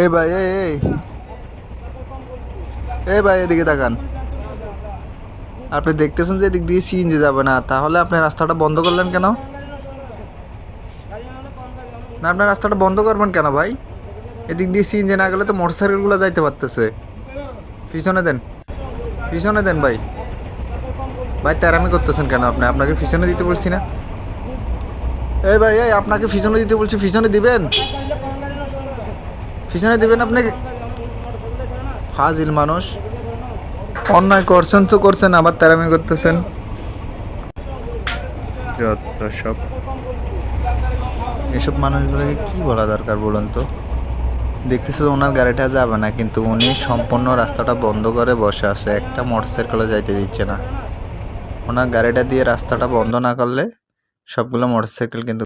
এই ভাই, এই এই ভাই, এদিকে তাকান। আপনি দেখতেছেন যে এদিক দিয়ে সিএনজি যাবে না, তাহলে আপনি রাস্তাটা বন্ধ করলেন কেন? না, আপনার রাস্তাটা বন্ধ করবেন কেন ভাই? এদিক দিয়ে সিএনজি না গেলে তো মোটরসাইকেলগুলো যাইতে পারতেছে। পিছনে দেন, পিছনে দেন ভাই। ভাই তেরামি করতেছেন কেন আপনি? আপনাকে পিছনে দিতে বলছি না? এই ভাই, এই আপনাকে পিছনে দিতে বলছি, পিছনে দিবেন, পিছনে দিবেন আপনি। ফাজিল মানুষ। অন্যায় করছেন তো করছেন, আবার তেরামি করতেছেন। যত সব, এসব মানুষগুলোকে কি বলা দরকার বলুন তো? দেখতেছে ওনার গাড়িটা যাবে না, কিন্তু উনি সম্পূর্ণ রাস্তাটা বন্ধ করে বসে আছে, একটা মোটরসাইকেলও যাইতে দিচ্ছে না। ওনার গাড়িটা দিয়ে রাস্তাটা বন্ধ না করলে সবগুলো মোটরসাইকেল কিন্তু